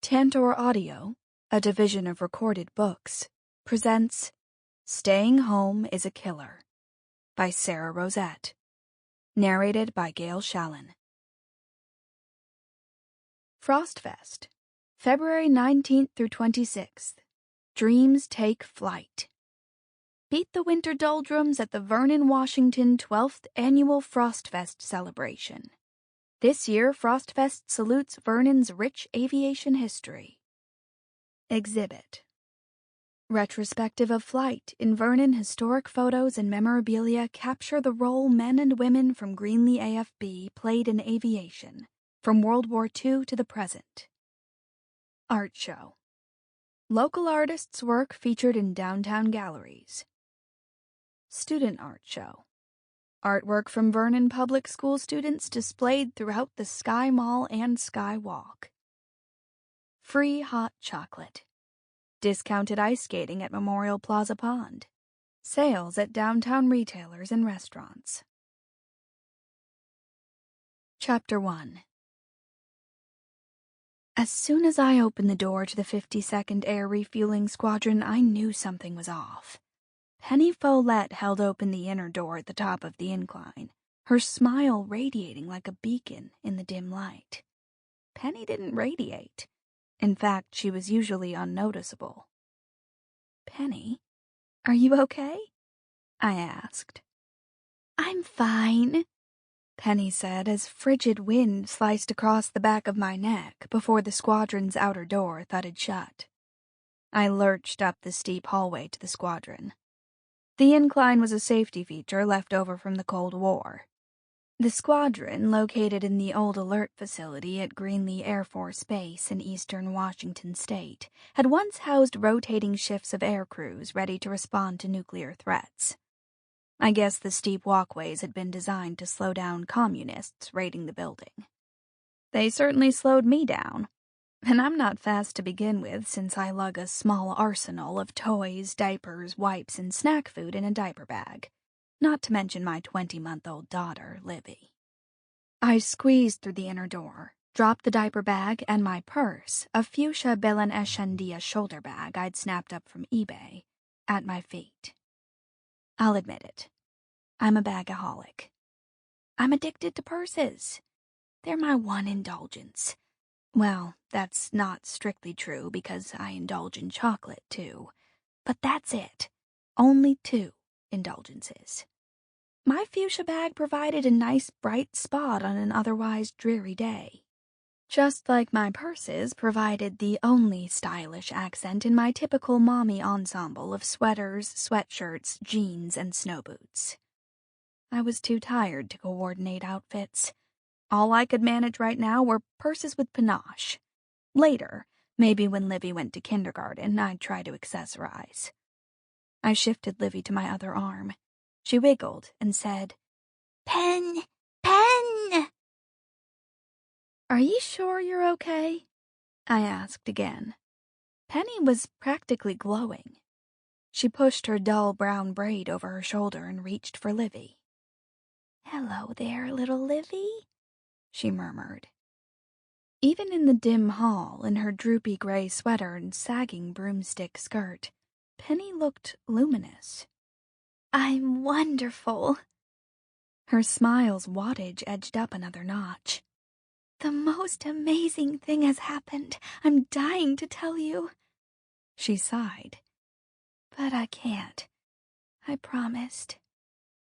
Tantor Audio, a division of Recorded Books, presents Staying Home is a Killer by Sara Rosett. Narrated by Gail Shalan. Frostfest, February 19th through 26th. Dreams take flight. Beat the winter doldrums at the Vernon, Washington 12th Annual Frostfest celebration. This year, Frostfest salutes Vernon's rich aviation history. Exhibit. Retrospective of flight in Vernon, historic photos and memorabilia capture the role men and women from Greenlee AFB played in aviation, from World War II to the present. Art show. Local artists' work featured in downtown galleries. Student art show. Artwork from Vernon Public School students displayed throughout the Sky Mall and Sky Walk. Free hot chocolate. Discounted ice skating at Memorial Plaza Pond. Sales at downtown retailers and restaurants. Chapter 1. As soon as I opened the door to the 52nd Air Refueling Squadron, I knew something was off. Penny Follette held open the inner door at the top of the incline, her smile radiating like a beacon in the dim light. Penny didn't radiate. In fact, she was usually unnoticeable. "Penny, are you okay?" I asked. "I'm fine," Penny said as frigid wind sliced across the back of my neck before the squadron's outer door thudded shut. I lurched up the steep hallway to the squadron. The incline was a safety feature left over from the Cold War. The squadron, located in the old alert facility at Greenlee Air Force Base in eastern Washington state, had once housed rotating shifts of air crews ready to respond to nuclear threats. I guess the steep walkways had been designed to slow down communists raiding the building. They certainly slowed me down. And I'm not fast to begin with, since I lug a small arsenal of toys, diapers, wipes, and snack food in a diaper bag, not to mention my 20-month-old daughter, Livy. I squeezed through the inner door, dropped the diaper bag and my purse, a fuchsia Belen Eshandia shoulder bag I'd snapped up from eBay, at my feet. I'll admit it. I'm a bagaholic. I'm addicted to purses. They're my one indulgence. Well, that's not strictly true because I indulge in chocolate, too. But that's it. Only 2 indulgences. My fuchsia bag provided a nice bright spot on an otherwise dreary day. Just like my purses provided the only stylish accent in my typical mommy ensemble of sweaters, sweatshirts, jeans, and snow boots. I was too tired to coordinate outfits. All I could manage right now were purses with panache. Later, maybe when Livy went to kindergarten, I'd try to accessorize. I shifted Livy to my other arm. She wiggled and said, "Pen! Pen!" "Are you sure you're okay?" I asked again. Penny was practically glowing. She pushed her dull brown braid over her shoulder and reached for Livy. "Hello there, little Livy," she murmured. Even in the dim hall, in her droopy gray sweater and sagging broomstick skirt, Penny looked luminous. "I'm wonderful." Her smile's wattage edged up another notch. "The most amazing thing has happened. I'm dying to tell you." She sighed. "But I can't. I promised."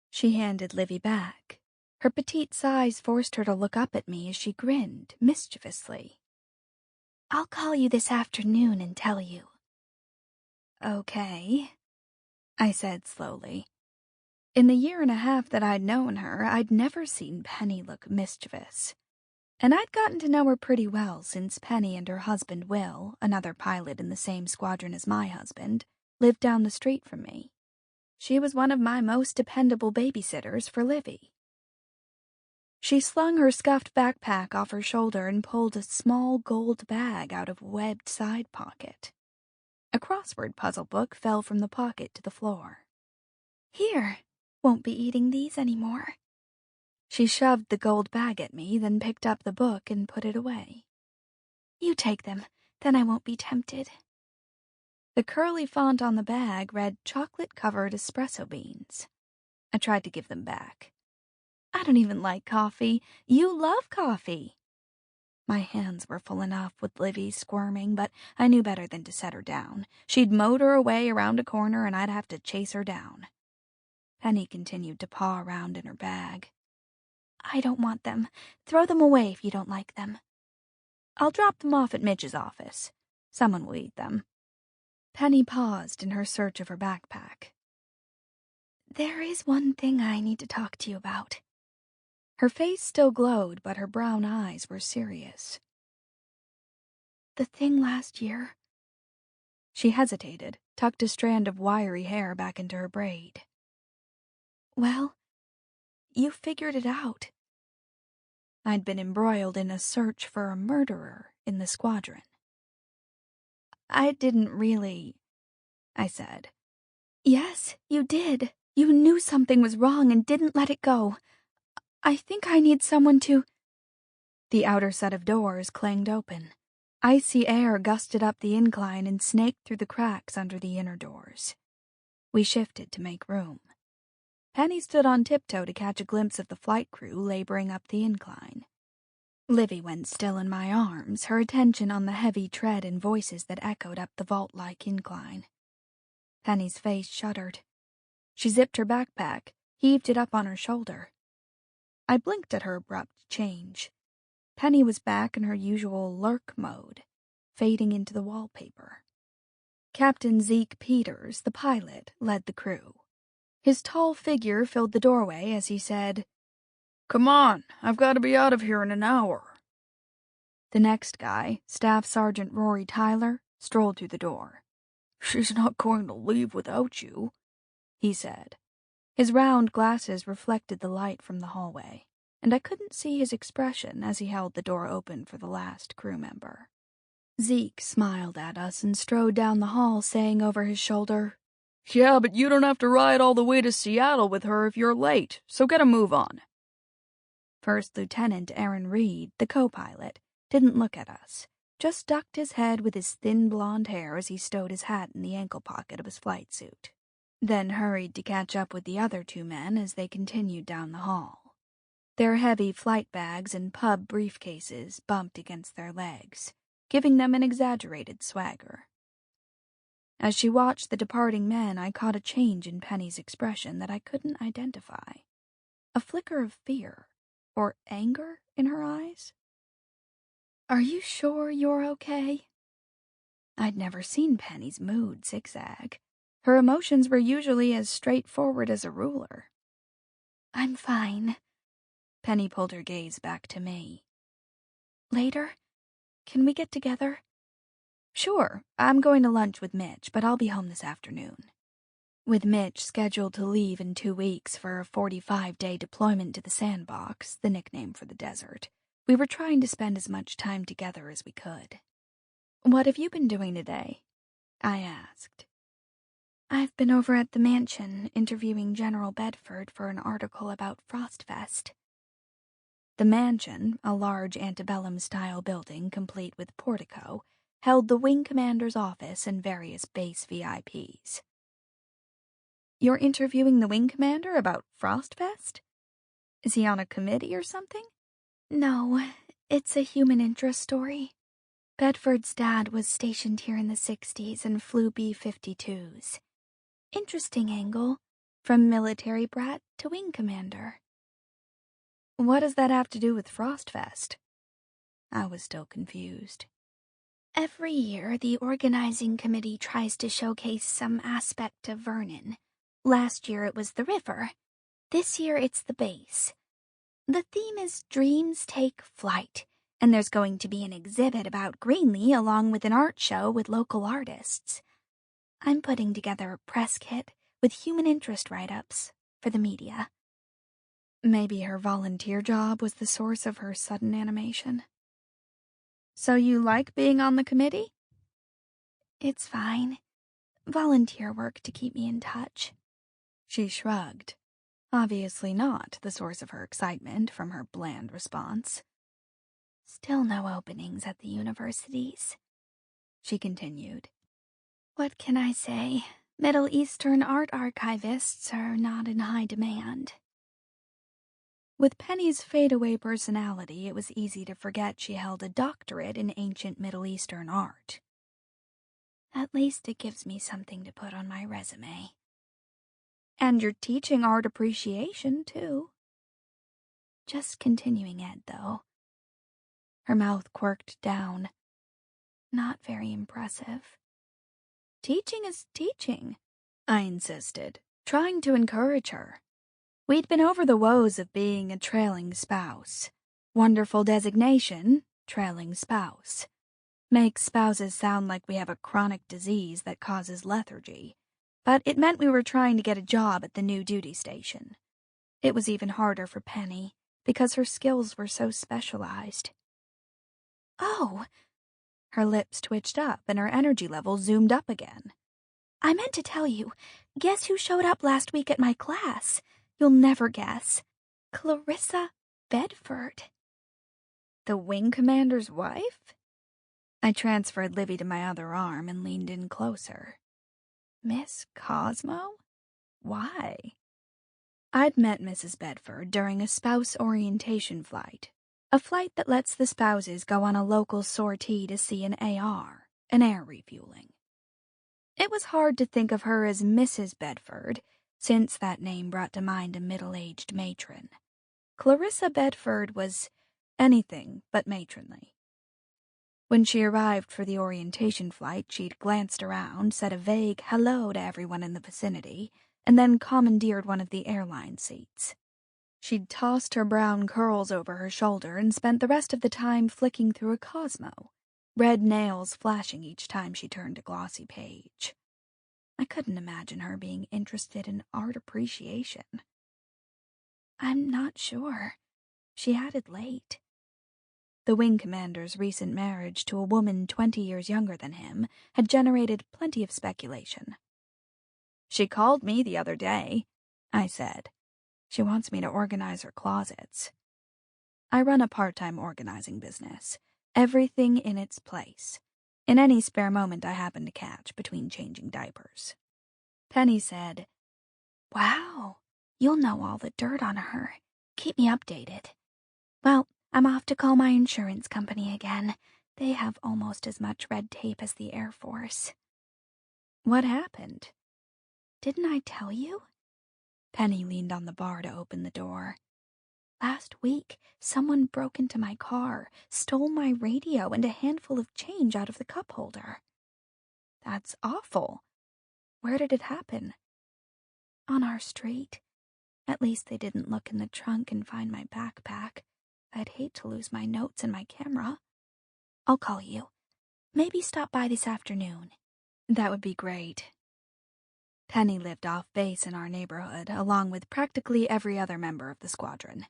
She handed Livy back. Her petite size forced her to look up at me as she grinned mischievously. "I'll call you this afternoon and tell you." "Okay," I said slowly. In the year and a half that I'd known her, I'd never seen Penny look mischievous. And I'd gotten to know her pretty well since Penny and her husband Will, another pilot in the same squadron as my husband, lived down the street from me. She was one of my most dependable babysitters for Livy. She slung her scuffed backpack off her shoulder and pulled a small gold bag out of a webbed side pocket. A crossword puzzle book fell from the pocket to the floor. "Here, won't be eating these anymore." She shoved the gold bag at me, then picked up the book and put it away. "You take them. Then I won't be tempted. The curly font on the bag read chocolate-covered espresso beans. I tried to give them back. I don't even like coffee. You love coffee. My hands were full enough with Livy squirming, but I knew better than to set her down. She'd motor away around a corner, and I'd have to chase her down. Penny continued to paw around in her bag. I don't want them. Throw them away if you don't like them. I'll drop them off at Mitch's office. Someone will eat them. Penny paused in her search of her backpack. There is one thing I need to talk to you about. Her face still glowed, but her brown eyes were serious. The thing last year. She hesitated, tucked a strand of wiry hair back into her braid. Well, you figured it out. I'd been embroiled in a search for a murderer in the squadron. I didn't really, I said. Yes, you did. You knew something was wrong and didn't let it go. I think I need someone to... The outer set of doors clanged open. Icy air gusted up the incline and snaked through the cracks under the inner doors. We shifted to make room. Penny stood on tiptoe to catch a glimpse of the flight crew laboring up the incline. Livy went still in my arms, her attention on the heavy tread and voices that echoed up the vault-like incline. Penny's face shuddered. She zipped her backpack, heaved it up on her shoulder. I blinked at her abrupt change. Penny was back in her usual lurk mode, fading into the wallpaper. Captain Zeke Peters, the pilot, led the crew. His tall figure filled the doorway as he said, "Come on, I've got to be out of here in an hour." The next guy, Staff Sergeant Rory Tyler, strolled through the door. "She's not going to leave without you," he said. His round glasses reflected the light from the hallway, and I couldn't see his expression as he held the door open for the last crew member. Zeke smiled at us and strode down the hall, saying over his shoulder, "Yeah, but you don't have to ride all the way to Seattle with her if you're late, so get a move on." First Lieutenant Aaron Reed, the co-pilot, didn't look at us, just ducked his head with his thin blonde hair as he stowed his hat in the ankle pocket of his flight suit, then hurried to catch up with the other two men as they continued down the hall. Their heavy flight bags and pub briefcases bumped against their legs, giving them an exaggerated swagger. As she watched the departing men, I caught a change in Penny's expression that I couldn't identify. A flicker of fear, or anger in her eyes. "Are you sure you're okay?" I'd never seen Penny's mood zigzag. Her emotions were usually as straightforward as a ruler. "I'm fine." Penny pulled her gaze back to me. "Later? Can we get together?" "Sure, I'm going to lunch with Mitch, but I'll be home this afternoon." With Mitch scheduled to leave in 2 weeks for a 45-day deployment to the sandbox, the nickname for the desert, we were trying to spend as much time together as we could. "What have you been doing today?" I asked. "I've been over at the mansion interviewing General Bedford for an article about Frostfest." The mansion, a large antebellum-style building complete with portico, held the wing commander's office and various base VIPs. "You're interviewing the wing commander about Frostfest? Is he on a committee or something?" "No, it's a human interest story. Bedford's dad was stationed here in the 60s and flew B-52s. Interesting angle, from military brat to wing commander." "What does that have to do with Frostfest?" I was still confused. "Every year, the organizing committee tries to showcase some aspect of Vernon. Last year it was the river. This year it's the base. The theme is Dreams Take Flight, and there's going to be an exhibit about Greenlee along with an art show with local artists. I'm putting together a press kit with human interest write-ups for the media." Maybe her volunteer job was the source of her sudden animation. "So you like being on the committee?" "It's fine. Volunteer work to keep me in touch." She shrugged, obviously not the source of her excitement from her bland response. "Still no openings at the universities." she continued. What can I say? Middle Eastern art archivists are not in high demand. With Penny's fadeaway personality, it was easy to forget she held a doctorate in ancient Middle Eastern art. At least it gives me something to put on my resume. And you're teaching art appreciation, too. Just continuing ed, though. Her mouth quirked down. Not very impressive. Teaching is teaching, I insisted, trying to encourage her. We'd been over the woes of being a trailing spouse. Wonderful designation, trailing spouse. Makes spouses sound like we have a chronic disease that causes lethargy. But it meant we were trying to get a job at the new duty station. It was even harder for Penny, because her skills were so specialized. Oh! Her lips twitched up and her energy level zoomed up again. I meant to tell you, guess who showed up last week at my class? You'll never guess. Clarissa Bedford. The wing commander's wife? I transferred Livy to my other arm and leaned in closer. Miss Cosmo? Why? I'd met Mrs. Bedford during a spouse orientation flight, a flight that lets the spouses go on a local sortie to see an AR, an air refueling. It was hard to think of her as Mrs. Bedford, since that name brought to mind a middle-aged matron. Clarissa Bedford was anything but matronly. When she arrived for the orientation flight, she'd glanced around, said a vague hello to everyone in the vicinity, and then commandeered one of the airline seats. She'd tossed her brown curls over her shoulder and spent the rest of the time flicking through a Cosmo, red nails flashing each time she turned a glossy page. I couldn't imagine her being interested in art appreciation. I'm not sure, she added late. The wing commander's recent marriage to a woman 20 years younger than him had generated plenty of speculation. She called me the other day, I said. She wants me to organize her closets. I run a part-time organizing business, everything in its place, in any spare moment I happen to catch between changing diapers. Penny said, Wow, you'll know all the dirt on her. Keep me updated. Well, I'm off to call my insurance company again. They have almost as much red tape as the Air Force. What happened? Didn't I tell you? Penny leaned on the bar to open the door. Last week, someone broke into my car, stole my radio and a handful of change out of the cup holder. That's awful. Where did it happen? On our street. At least they didn't look in the trunk and find my backpack. I'd hate to lose my notes and my camera. I'll call you. Maybe stop by this afternoon. That would be great. Penny lived off base in our neighborhood, along with practically every other member of the squadron.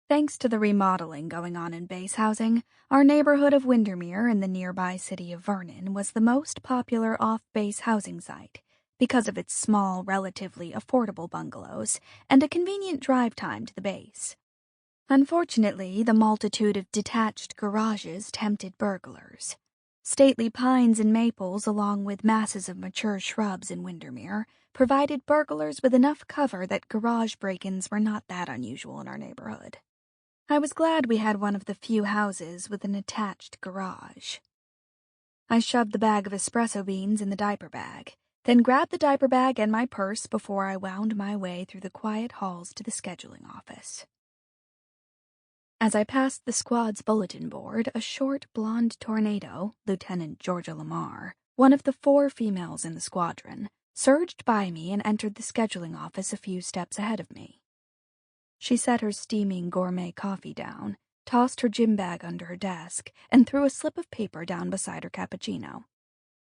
Thanks to the remodeling going on in base housing, our neighborhood of Windermere in the nearby city of Vernon was the most popular off-base housing site because of its small, relatively affordable bungalows and a convenient drive time to the base. Unfortunately, the multitude of detached garages tempted burglars. Stately pines and maples, along with masses of mature shrubs in Windermere, provided burglars with enough cover that garage break-ins were not that unusual in our neighborhood. I was glad we had one of the few houses with an attached garage. I shoved the bag of espresso beans in the diaper bag, then grabbed the diaper bag and my purse before I wound my way through the quiet halls to the scheduling office. As I passed the squad's bulletin board, a short, blonde tornado, Lieutenant Georgia Lamar, one of the 4 females in the squadron, surged by me and entered the scheduling office a few steps ahead of me. She set her steaming gourmet coffee down, tossed her gym bag under her desk, and threw a slip of paper down beside her cappuccino.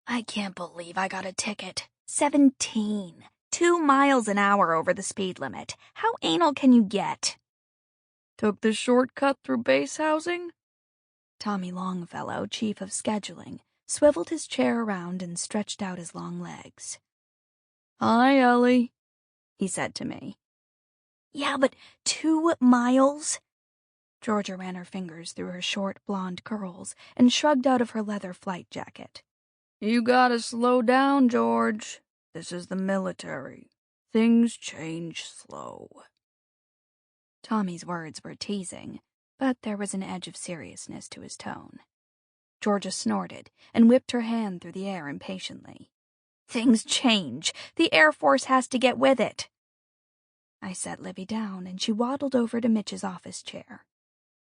I can't believe I got a ticket. 17. 2 miles an hour over the speed limit. How anal can you get? Took the shortcut through base housing? Tommy Longfellow, chief of scheduling, swiveled his chair around and stretched out his long legs. Hi, Ellie, he said to me. Yeah, but 2 miles? Georgia ran her fingers through her short blonde curls and shrugged out of her leather flight jacket. You gotta slow down, George. This is the military. Things change slow. Tommy's words were teasing, but there was an edge of seriousness to his tone. Georgia snorted and whipped her hand through the air impatiently. Things change. The Air Force has to get with it. I set Livy down, and she waddled over to Mitch's office chair.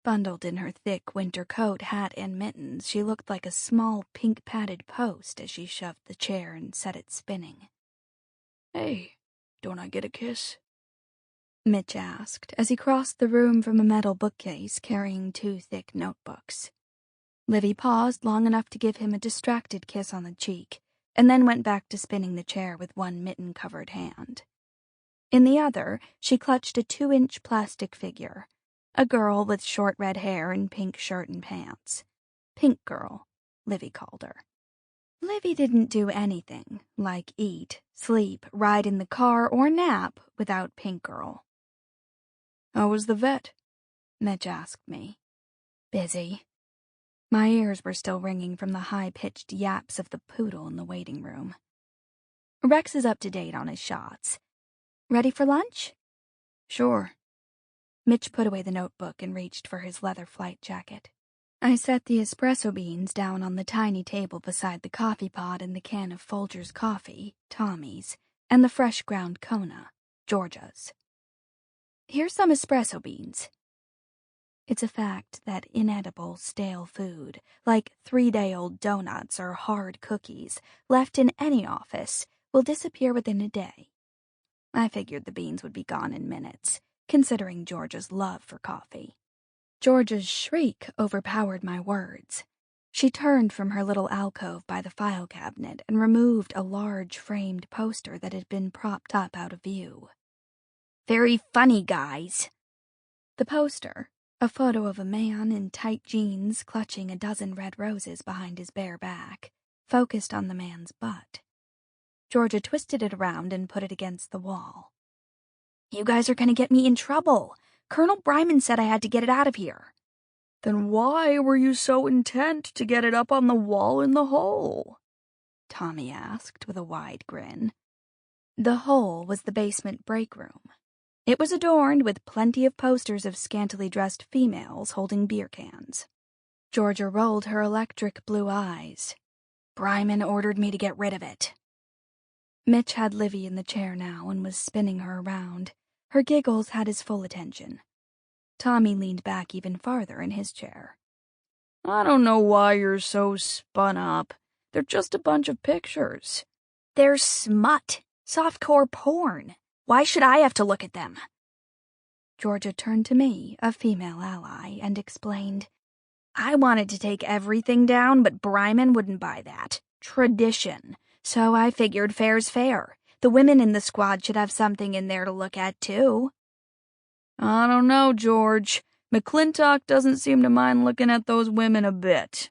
Bundled in her thick winter coat, hat, and mittens, she looked like a small pink-padded post as she shoved the chair and set it spinning. Hey, don't I get a kiss? Mitch asked as he crossed the room from a metal bookcase carrying 2 thick notebooks. Livy paused long enough to give him a distracted kiss on the cheek, and then went back to spinning the chair with one mitten-covered hand. In the other, she clutched a 2-inch plastic figure, a girl with short red hair and pink shirt and pants. Pink Girl, Livy called her. Livy didn't do anything, like eat, sleep, ride in the car, or nap, without Pink Girl. How was the vet? Mitch asked me. Busy. My ears were still ringing from the high-pitched yaps of the poodle in the waiting room. Rex is up to date on his shots. Ready for lunch? Sure. Mitch put away the notebook and reached for his leather flight jacket. I set the espresso beans down on the tiny table beside the coffee pot and the can of Folger's coffee, Tommy's, and the fresh ground Kona, Georgia's. Here's some espresso beans. It's a fact that inedible, stale food, like 3-day-old donuts or hard cookies, left in any office, will disappear within a day. I figured the beans would be gone in minutes, considering Georgia's love for coffee. Georgia's shriek overpowered my words. She turned from her little alcove by the file cabinet and removed a large framed poster that had been propped up out of view. Very funny, guys. The poster, a photo of a man in tight jeans clutching a dozen red roses behind his bare back, focused on the man's butt. Georgia twisted it around and put it against the wall. You guys are going to get me in trouble. Colonel Bryman said I had to get it out of here. Then why were you so intent to get it up on the wall in the hole? Tommy asked with a wide grin. The hole was the basement break room. It was adorned with plenty of posters of scantily dressed females holding beer cans. Georgia rolled her electric blue eyes. Bryman ordered me to get rid of it. Mitch had Livy in the chair now and was spinning her around. Her giggles had his full attention. Tommy leaned back even farther in his chair. I don't know why you're so spun up. They're just a bunch of pictures. They're smut, softcore porn. Why should I have to look at them? Georgia turned to me, a female ally, and explained, I wanted to take everything down, but Bryman wouldn't buy that. Tradition. So I figured fair's fair. The women in the squad should have something in there to look at, too. I don't know, George. McClintock doesn't seem to mind looking at those women a bit.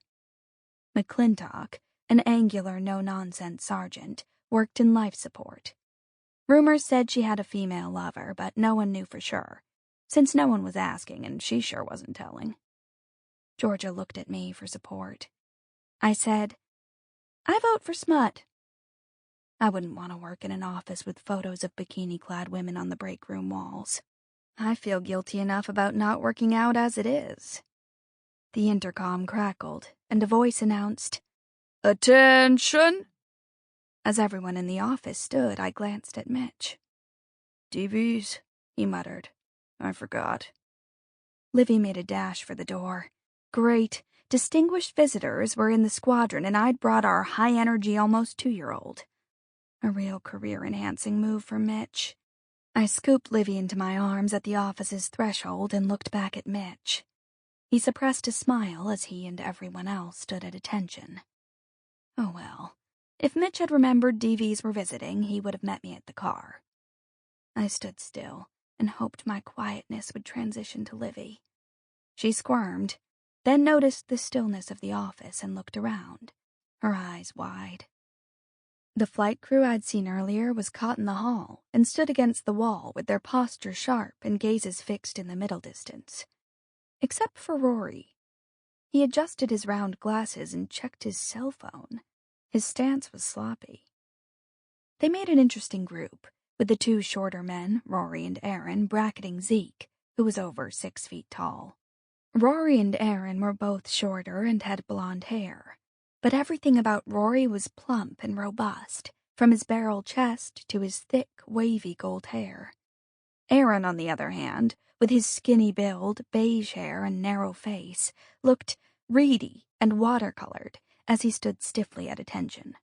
McClintock, an angular, no-nonsense sergeant, worked in life support. Rumors said she had a female lover, but no one knew for sure, since no one was asking and she sure wasn't telling. Georgia looked at me for support. I said, I vote for smut. I wouldn't want to work in an office with photos of bikini-clad women on the break room walls. I feel guilty enough about not working out as it is. The intercom crackled, and a voice announced, Attention! As everyone in the office stood, I glanced at Mitch. DVs, he muttered. I forgot. Livy made a dash for the door. Great. Distinguished visitors were in the squadron, and I'd brought our high-energy almost 2-year-old. A real career-enhancing move for Mitch. I scooped Livy into my arms at the office's threshold and looked back at Mitch. He suppressed a smile as he and everyone else stood at attention. Oh well. If Mitch had remembered DVs were visiting, he would have met me at the car. I stood still and hoped my quietness would transition to Livy. She squirmed, then noticed the stillness of the office and looked around, her eyes wide. The flight crew I'd seen earlier was caught in the hall and stood against the wall with their posture sharp and gazes fixed in the middle distance. Except for Rory. He adjusted his round glasses and checked his cell phone. His stance was sloppy. They made an interesting group, with the two shorter men, Rory and Aaron, bracketing Zeke, who was over 6 feet tall. Rory and Aaron were both shorter and had blonde hair, but everything about Rory was plump and robust, from his barrel chest to his thick, wavy gold hair. Aaron, on the other hand, with his skinny build, beige hair, and narrow face, looked reedy and watercolored as he stood stiffly at attention.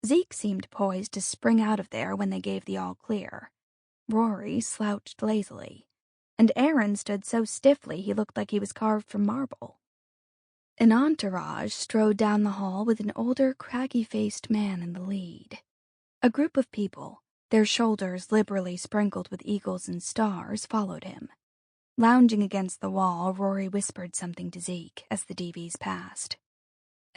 Zeke seemed poised to spring out of there when they gave the all-clear. Rory slouched lazily, and Aaron stood so stiffly he looked like he was carved from marble. An entourage strode down the hall with an older, craggy-faced man in the lead. A group of people, their shoulders liberally sprinkled with eagles and stars, followed him. Lounging against the wall, Rory whispered something to Zeke as the DVs passed.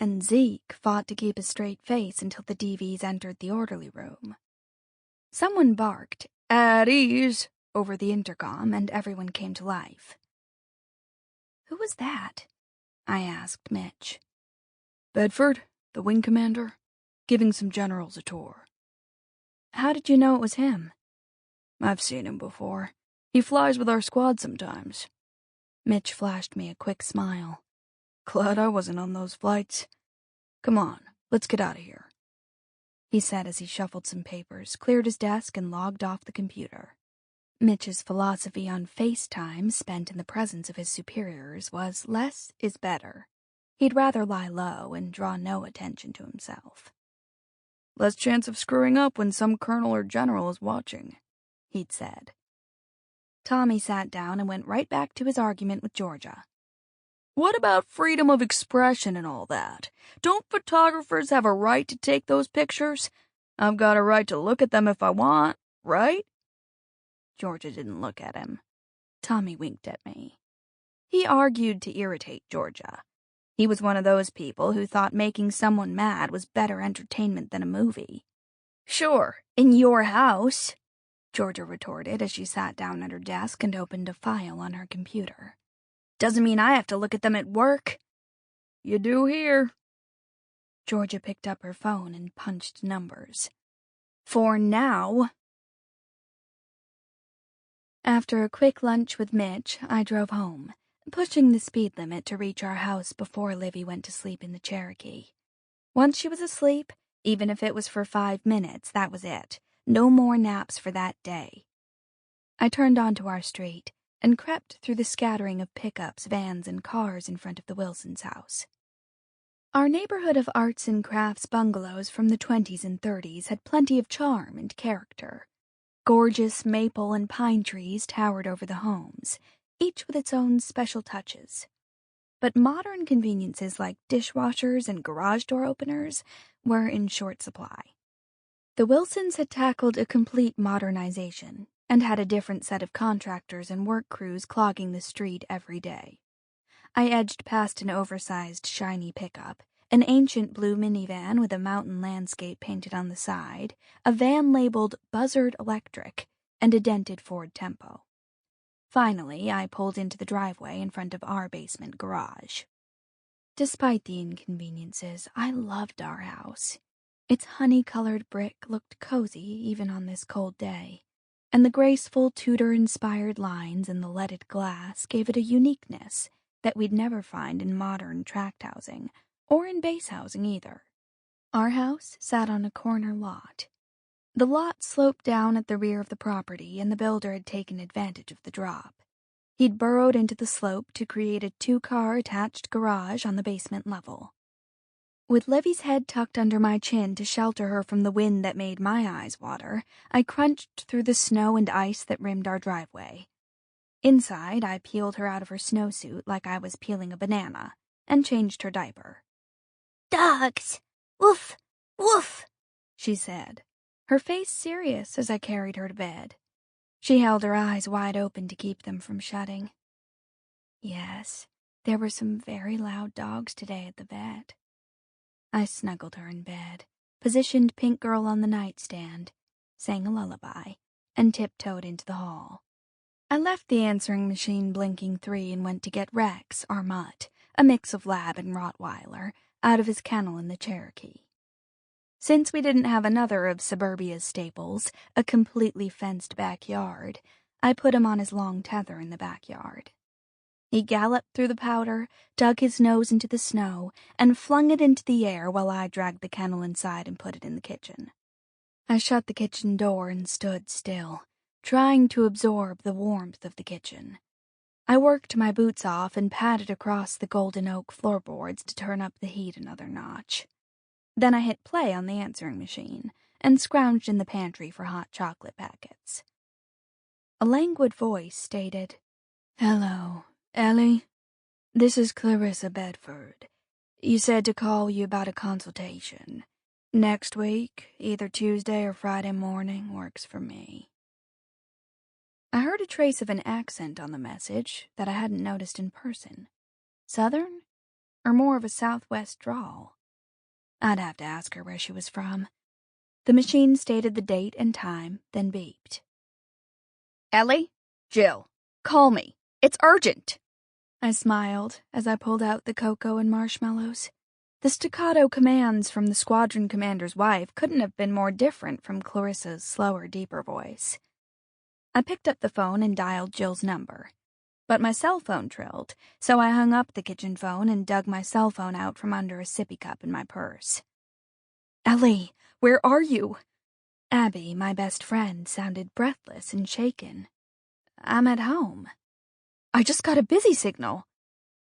And Zeke fought to keep a straight face until the DVs entered the orderly room. Someone barked, "At ease," over the intercom, and everyone came to life. "Who was that?" I asked Mitch. "Bedford, the wing commander, giving some generals a tour." "How did you know it was him?" "I've seen him before. He flies with our squad sometimes." Mitch flashed me a quick smile. "Glad I wasn't on those flights. Come on, let's get out of here," he said as he shuffled some papers, cleared his desk, and logged off the computer. Mitch's philosophy on FaceTime spent in the presence of his superiors was less is better. He'd rather lie low and draw no attention to himself. "Less chance of screwing up when some colonel or general is watching," he'd said. Tommy sat down and went right back to his argument with Georgia. "What about freedom of expression and all that? Don't photographers have a right to take those pictures? I've got a right to look at them if I want, right?" Georgia didn't look at him. Tommy winked at me. He argued to irritate Georgia. He was one of those people who thought making someone mad was better entertainment than a movie. "Sure, in your house," Georgia retorted as she sat down at her desk and opened a file on her computer. "Doesn't mean I have to look at them at work." "You do here." Georgia picked up her phone and punched numbers. "For now." After a quick lunch with Mitch, I drove home, pushing the speed limit to reach our house before Livy went to sleep in the Cherokee. Once she was asleep, even if it was for 5 minutes, that was it. No more naps for that day. I turned onto our street and crept through the scattering of pickups, vans, and cars in front of the Wilsons' house. Our neighborhood of arts and crafts bungalows from the 20s and 30s had plenty of charm and character. Gorgeous maple and pine trees towered over the homes, each with its own special touches. But modern conveniences like dishwashers and garage door openers were in short supply. The Wilsons had tackled a complete modernization and had a different set of contractors and work crews clogging the street every day. I edged past an oversized, shiny pickup, an ancient blue minivan with a mountain landscape painted on the side, a van labeled Buzzard Electric, and a dented Ford Tempo. Finally, I pulled into the driveway in front of our basement garage. Despite the inconveniences, I loved our house. Its honey-colored brick looked cozy even on this cold day, and the graceful Tudor-inspired lines in the leaded glass gave it a uniqueness that we'd never find in modern tract housing, or in base housing either. Our house sat on a corner lot. The lot sloped down at the rear of the property, and the builder had taken advantage of the drop. He'd burrowed into the slope to create a 2-car attached garage on the basement level. With Livy's head tucked under my chin to shelter her from the wind that made my eyes water, I crunched through the snow and ice that rimmed our driveway. Inside, I peeled her out of her snowsuit like I was peeling a banana, and changed her diaper. "Dogs! Woof! Woof!" she said, her face serious as I carried her to bed. She held her eyes wide open to keep them from shutting. Yes, there were some very loud dogs today at the vet. I snuggled her in bed, positioned Pink Girl on the nightstand, sang a lullaby, and tiptoed into the hall. I left the answering machine blinking 3 and went to get Rex, our mutt, a mix of lab and Rottweiler, out of his kennel in the Cherokee. Since we didn't have another of suburbia's staples, a completely fenced backyard, I put him on his long tether in the backyard. He galloped through the powder, dug his nose into the snow, and flung it into the air while I dragged the kennel inside and put it in the kitchen. I shut the kitchen door and stood still, trying to absorb the warmth of the kitchen. I worked my boots off and padded across the golden oak floorboards to turn up the heat another notch. Then I hit play on the answering machine and scrounged in the pantry for hot chocolate packets. A languid voice stated, "Hello, Ellie. This is Clarissa Bedford. You said to call you about a consultation. Next week, either Tuesday or Friday morning, works for me." I heard a trace of an accent on the message that I hadn't noticed in person. Southern? Or more of a Southwest drawl? I'd have to ask her where she was from. The machine stated the date and time, then beeped. Ellie? Jill, call me. It's urgent. I smiled as I pulled out the cocoa and marshmallows. The staccato commands from the squadron commander's wife couldn't have been more different from Clarissa's slower, deeper voice. I picked up the phone and dialed Jill's number. But my cell phone trilled, so I hung up the kitchen phone and dug my cell phone out from under a sippy cup in my purse. Ellie, where are you? Abby, my best friend, sounded breathless and shaken. I'm at home. I just got a busy signal,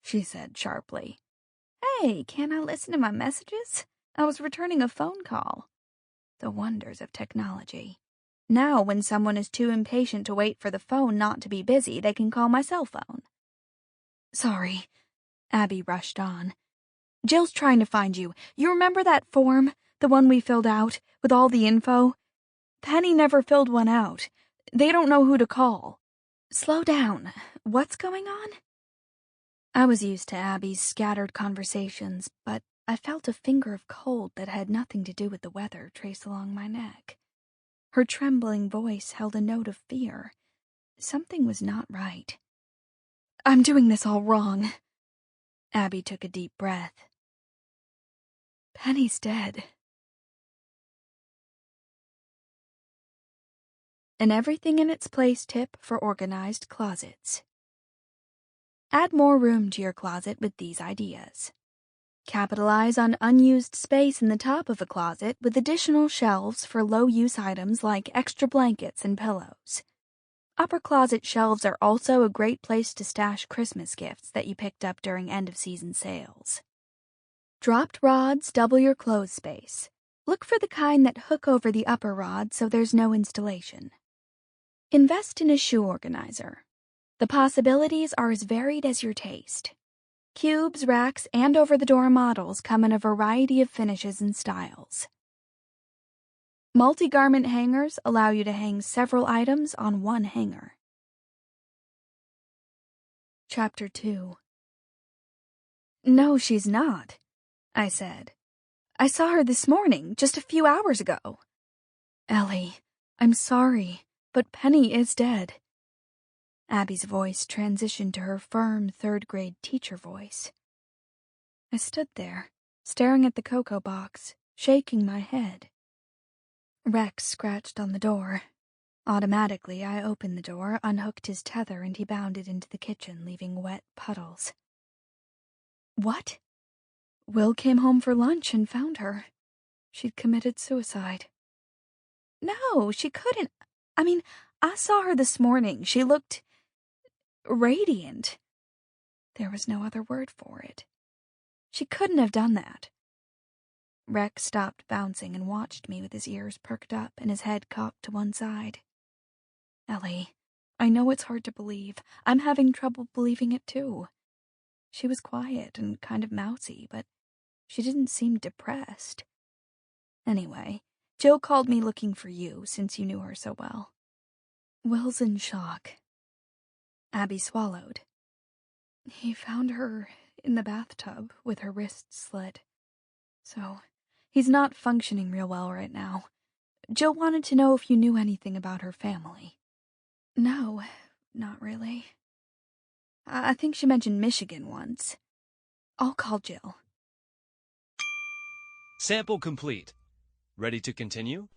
she said sharply. Hey, can't I listen to my messages? I was returning a phone call. The wonders of technology. Now, when someone is too impatient to wait for the phone not to be busy, they can call my cell phone. Sorry, Abby rushed on. Jill's trying to find you. You remember that form? The one we filled out, with all the info? Penny never filled one out. They don't know who to call. Slow down. What's going on? I was used to Abby's scattered conversations, but I felt a finger of cold that had nothing to do with the weather trace along my neck. Her trembling voice held a note of fear. Something was not right. I'm doing this all wrong. Abby took a deep breath. Penny's dead. An everything in its place tip for organized closets. Add more room to your closet with these ideas. Capitalize on unused space in the top of a closet with additional shelves for low-use items like extra blankets and pillows. Upper closet shelves are also a great place to stash Christmas gifts that you picked up during end-of-season sales. Dropped rods double your clothes space. Look for the kind that hook over the upper rod so there's no installation. Invest in a shoe organizer. The possibilities are as varied as your taste. Cubes, racks, and over-the-door models come in a variety of finishes and styles. Multi-garment hangers allow you to hang several items on one hanger. Chapter 2. No, she's not, I said. I saw her this morning, just a few hours ago. Ellie, I'm sorry, but Penny is dead. Abby's voice transitioned to her firm third-grade teacher voice. I stood there, staring at the cocoa box, shaking my head. Rex scratched on the door. Automatically, I opened the door, unhooked his tether, and he bounded into the kitchen, leaving wet puddles. What? Will came home for lunch and found her. She'd committed suicide. No, she couldn't. I saw her this morning. She looked radiant. There was no other word for it. She couldn't have done that. Rex stopped bouncing and watched me with his ears perked up and his head cocked to one side. Ellie, I know it's hard to believe. I'm having trouble believing it too. She was quiet and kind of mousy, but she didn't seem depressed. Anyway, Jill called me looking for you since you knew her so well. Will's in shock. Abby swallowed. He found her in the bathtub with her wrists slit. So, he's not functioning real well right now. Jill wanted to know if you knew anything about her family. No, not really. I think she mentioned Michigan once. I'll call Jill. Sample complete. Ready to continue?